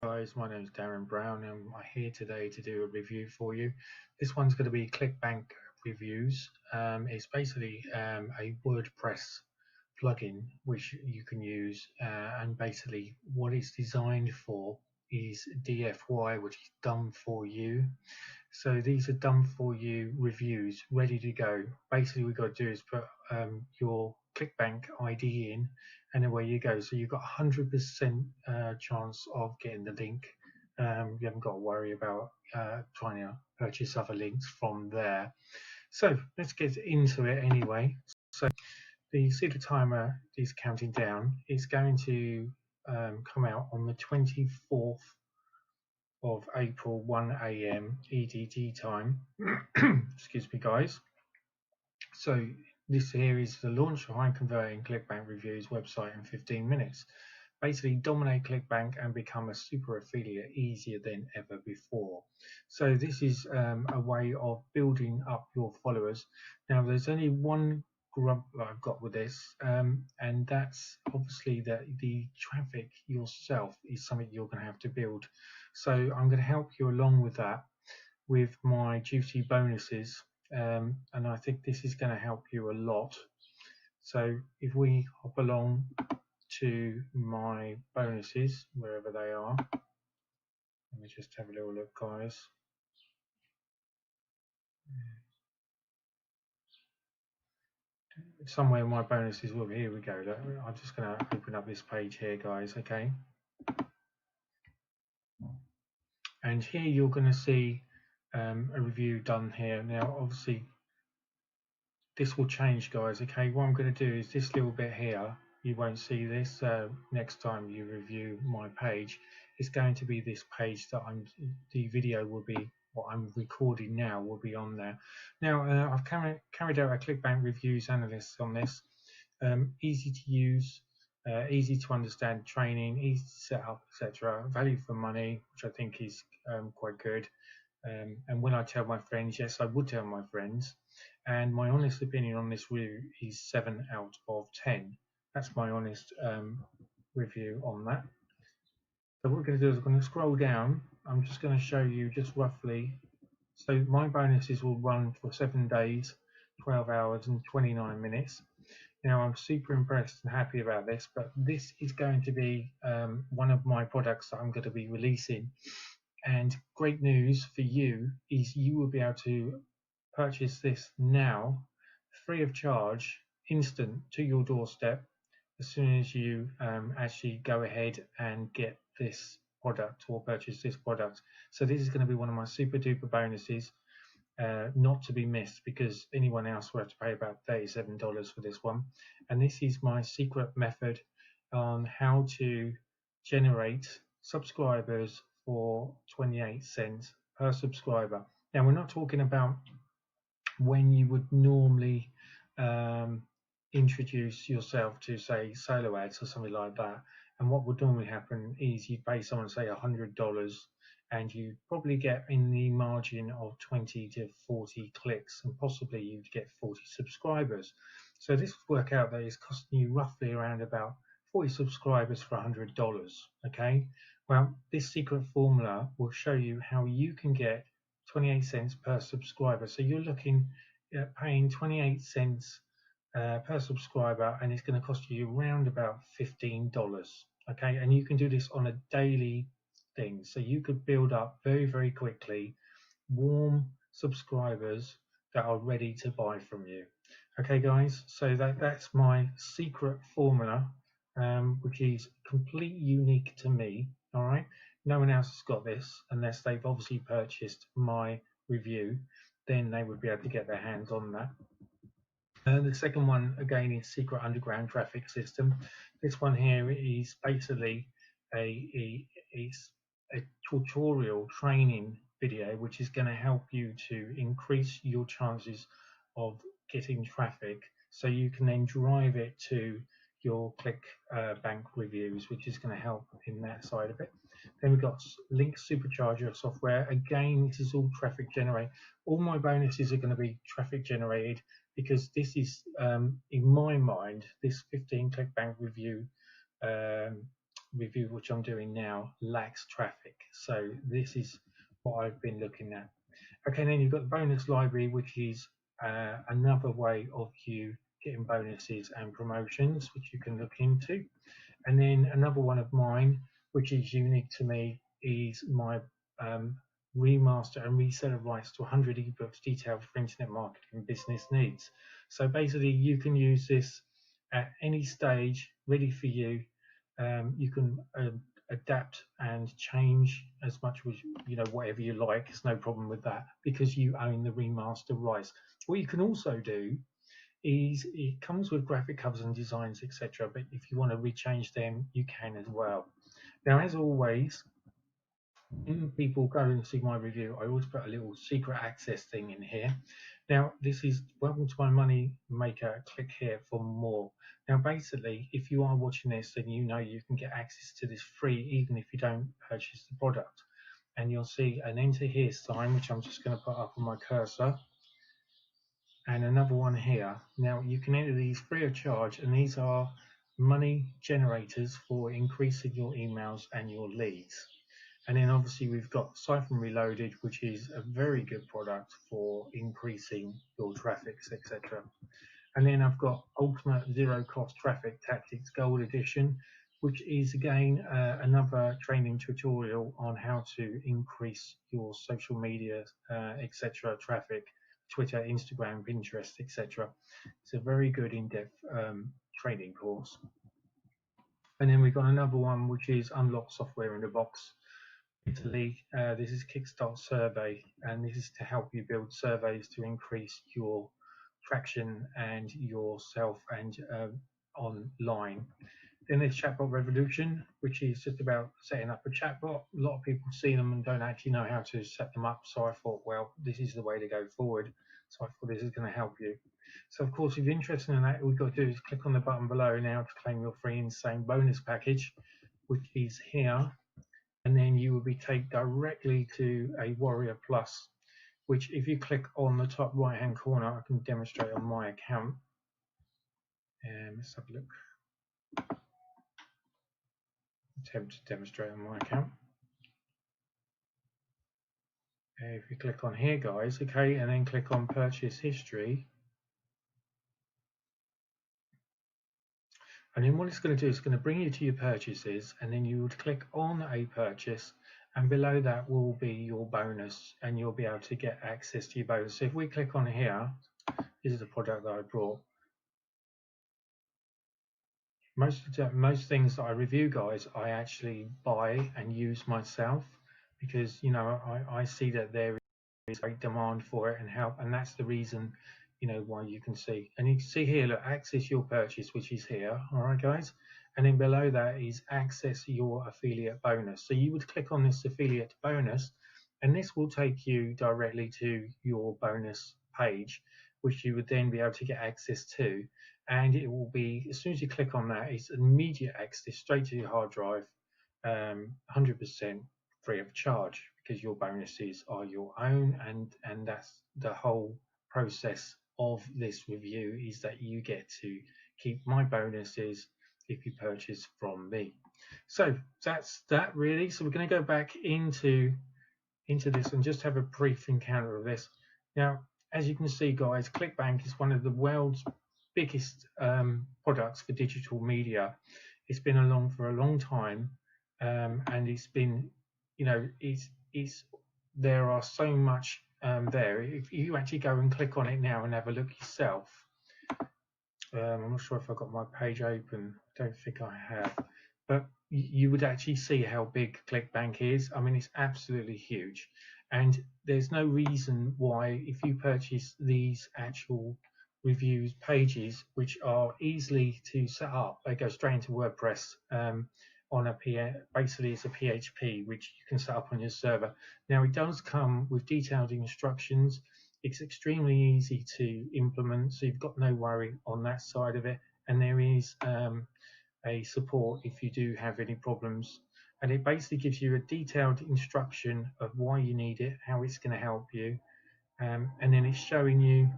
Guys, my name is Darren Brown and I'm here today to do a review for you. This one's going to be Clickbank reviews. It's basically a WordPress plugin which you can use, and basically what it's designed for is DFY, which is done for you. So these are done for you reviews ready to go. Basically, we've got to do is put your Clickbank ID in, and away you go. So you've got 100% chance of getting the link. You haven't got to worry about trying to purchase other links from there. So let's get into it anyway. So the secret timer is counting down. It's going to come out on the 24th of April, 1 a.m. EDT time. Excuse me, guys. So this here is the launch of high converting Clickbank reviews website in 15 minutes. Basically dominate Clickbank and become a super affiliate easier than ever before. So this is a way of building up your followers. Now there's only one grub I've got with this, and that's obviously that the traffic yourself is something you're going to have to build. So I'm going to help you along with that with my juicy bonuses, and I think this is going to help you a lot. So if we hop along to my bonuses, wherever they are, let me just have a little look, guys. Somewhere my bonuses will be. Here we go. I'm just going to open up this page here, guys. Okay, and here you're going to see a review done here. Now obviously this will change, guys. Okay, what I'm going to do is this little bit here, you won't see this next time you review my page. It's going to be this page that the video will be, what I'm recording now will be on there. Now I've carried out a Clickbank reviews analysis on this. Easy to use, easy to understand training, easy to set up, etc. Value for money, which I think is quite good. And when I tell my friends, yes, I would tell my friends. And my honest opinion on this review is 7 out of 10. That's my honest review on that. So what we're going to do is we're going to scroll down. I'm just going to show you just roughly. So my bonuses will run for 7 days, 12 hours and 29 minutes. Now I'm super impressed and happy about this, but this is going to be one of my products that I'm going to be releasing. And great news for you is you will be able to purchase this now, free of charge, instant to your doorstep, as soon as you actually go ahead and get this product or purchase this product. So this is going to be one of my super duper bonuses, not to be missed, because anyone else will have to pay about $37 for this one. And this is my secret method on how to generate subscribers for 28 cents per subscriber. Now we're not talking about when you would normally introduce yourself to, say, solo ads or something like that. And what would normally happen is you pay someone, say, $100, and you probably get in the margin of 20 to 40 clicks, and possibly you'd get 40 subscribers. So this would work out that it's costing you roughly around about 40 subscribers for $100. Okay, well, this secret formula will show you how you can get 28 cents per subscriber. So you're looking at paying 28 cents per subscriber, and it's going to cost you around about $15. Okay, and you can do this on a daily thing. So you could build up very, very quickly warm subscribers that are ready to buy from you. Okay, guys, so that's my secret formula, which is completely unique to me. All right, no one else has got this unless they've obviously purchased my review. Then they would be able to get their hands on that. The second one, again, is Secret Underground Traffic System. This one here is basically a tutorial training video, which is going to help you to increase your chances of getting traffic, so you can then drive it to your Clickbank reviews, which is going to help in that side of it. Then we've got Link Supercharger software. Again, this is all traffic generated. All my bonuses are going to be traffic generated, because this is, in my mind, this 15 Clickbank review review which I'm doing now lacks traffic. So this is what I've been looking at. Okay, then you've got the bonus library, which is another way of you getting bonuses and promotions, which you can look into. And then another one of mine, which is unique to me, is my remaster and reseller rights to 100 ebooks detailed for internet marketing business needs. So basically, you can use this at any stage, ready for you. You can adapt and change as much as whatever you like. It's no problem with that because you own the remaster rights. What you can also do is it comes with graphic covers and designs, etc. But if you want to rechange them, you can as well. Now, as always, when people go and see my review, I always put a little secret access thing in here. Now, this is welcome to my money maker. Click here for more. Now, basically, if you are watching this, then you know you can get access to this free, even if you don't purchase the product. And you'll see an enter here sign, which I'm just going to put up on my cursor. And another one here. Now you can enter these free of charge, and these are money generators for increasing your emails and your leads. And then obviously we've got Siphon Reloaded, which is a very good product for increasing your traffics, etc. And then I've got Ultimate Zero Cost Traffic Tactics Gold Edition, which is again another training tutorial on how to increase your social media, etc. traffic. Twitter, Instagram, Pinterest, etc. It's a very good in-depth training course. And then we've got another one which is Unlock Software in the Box. Italy, this is Kickstart Survey, and this is to help you build surveys to increase your traction and yourself and online. Then there's Chatbot Revolution, which is just about setting up a chatbot. A lot of people see them and don't actually know how to set them up. So I thought, well, this is the way to go forward. So I thought this is going to help you. So of course, if you're interested in that, all you've got to do is click on the button below now to claim your free Insane bonus package, which is here. And then you will be taken directly to a Warrior Plus, which if you click on the top right hand corner, I can demonstrate on my account. And let's have a look. Attempt to demonstrate on my account. If you click on here, guys, okay, and then click on purchase history, and then what it's going to do is going to bring you to your purchases, and then you would click on a purchase, and below that will be your bonus, and you'll be able to get access to your bonus. So if we click on here, this is the product that I brought. Most things that I review, guys, I actually buy and use myself because I see that there is great demand for it and help, and that's the reason why you can see. And you can see here, look, access your purchase, which is here. All right, guys, and then below that is access your affiliate bonus. So you would click on this affiliate bonus, and this will take you directly to your bonus page, which you would then be able to get access to. And it will be, as soon as you click on that, it's immediate access straight to your hard drive, 100% free of charge, because your bonuses are your own, and that's the whole process of this review, is that you get to keep my bonuses if you purchase from me. So that's that really. So we're going to go back into this and just have a brief encounter of this. Now, as you can see, guys, Clickbank is one of the world's biggest products for digital media. It's been along for a long time, and it's been, it's there are so much there. If you actually go and click on it now and have a look yourself, I'm not sure if I've got my page open. Don't think I have, but you would actually see how big Clickbank is. I mean, it's absolutely huge, and there's no reason why, if you purchase these actual reviews pages, which are easily to set up, they go straight into WordPress on basically it's a PHP which you can set up on your server. Now it does come with detailed instructions. It's extremely easy to implement, so you've got no worry on that side of it, and there is a support if you do have any problems, and it basically gives you a detailed instruction of why you need it, how it's going to help you, and then it's showing you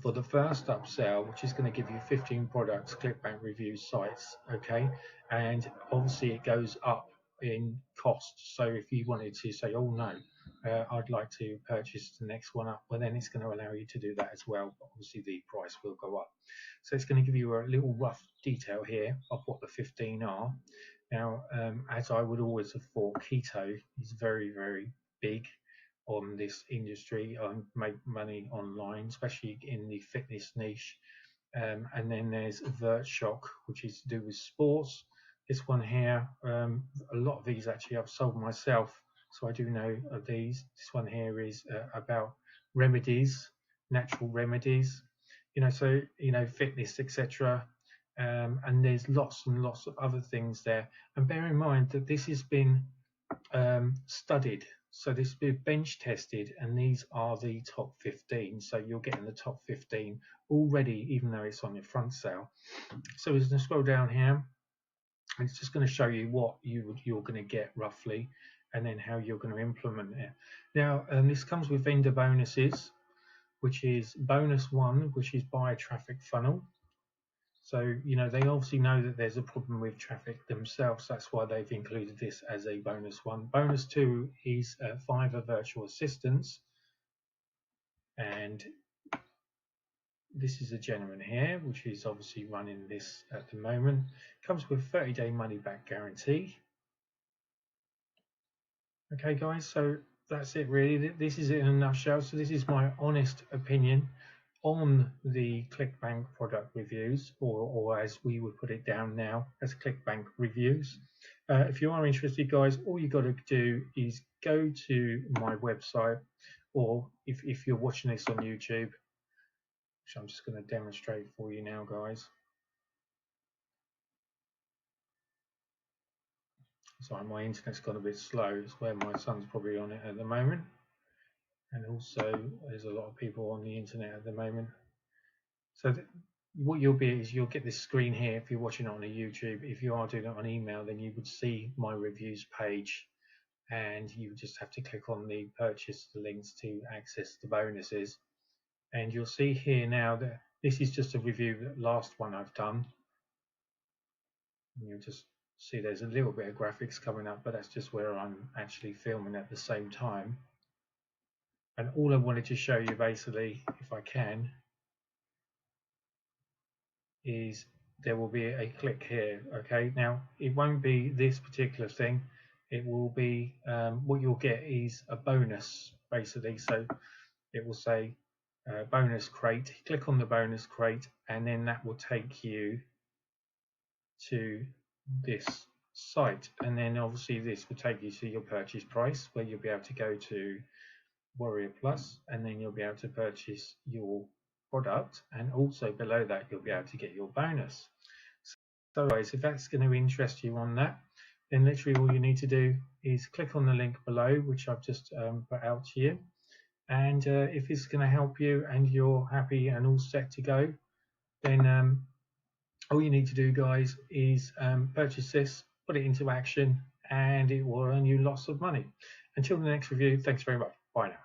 for the first upsell, which is going to give you 15 products, Clickbank review sites, okay, and obviously it goes up in cost. So if you wanted to say, oh no, I'd like to purchase the next one up, well then it's going to allow you to do that as well, but obviously the price will go up. So it's going to give you a little rough detail here of what the 15 are. Now, as I would always have thought, keto is very, very big on this industry, make money online, especially in the fitness niche. And then there's VertShock, which is to do with sports. This one here, a lot of these actually I've sold myself, so I do know of these. This one here is about remedies, natural remedies, so fitness, etc. And there's lots and lots of other things there. And bear in mind that this has been studied. So this has been bench tested, and these are the top 15. So you're getting the top 15 already, even though it's on your front sale. So we're going to scroll down here. It's just going to show you what you're going to get roughly, and then how you're going to implement it. Now, this comes with vendor bonuses, which is bonus 1, which is buy a traffic funnel. So, they obviously know that there's a problem with traffic themselves. That's why they've included this as a bonus 1. Bonus 2 is Fiverr virtual assistants. And this is a gentleman here, which is obviously running this at the moment. Comes with 30-day money back guarantee. Okay, guys, so that's it really. This is it in a nutshell. So this is my honest opinion on the Clickbank product reviews, or as we would put it down now, as Clickbank reviews. If you are interested, guys, all you got to do is go to my website, or if you're watching this on YouTube, which I'm just going to demonstrate for you now, guys. Sorry, my internet's gone a bit slow. It's where my son's probably on it at the moment. And also, there's a lot of people on the internet at the moment. So what you'll be is you'll get this screen here if you're watching it on a YouTube. If you are doing it on email, then you would see my reviews page, and you would just have to click on the purchase links to access the bonuses. And you'll see here now that this is just a review of the last one I've done. And you'll just see there's a little bit of graphics coming up, but that's just where I'm actually filming at the same time. And all I wanted to show you basically, if I can, is there will be a click here. Okay, now it won't be this particular thing, it will be what you'll get is a bonus basically. So it will say bonus crate. Click on the bonus crate, and then that will take you to this site, and then obviously this will take you to your purchase price, where you'll be able to go to Warrior Plus, and then you'll be able to purchase your product, and also below that you'll be able to get your bonus. So guys, if that's going to interest you on that, then literally all you need to do is click on the link below, which I've just put out to you. And if it's going to help you and you're happy and all set to go, then all you need to do, guys, is purchase this, put it into action, and it will earn you lots of money. Until the next review, thanks very much. Bye now.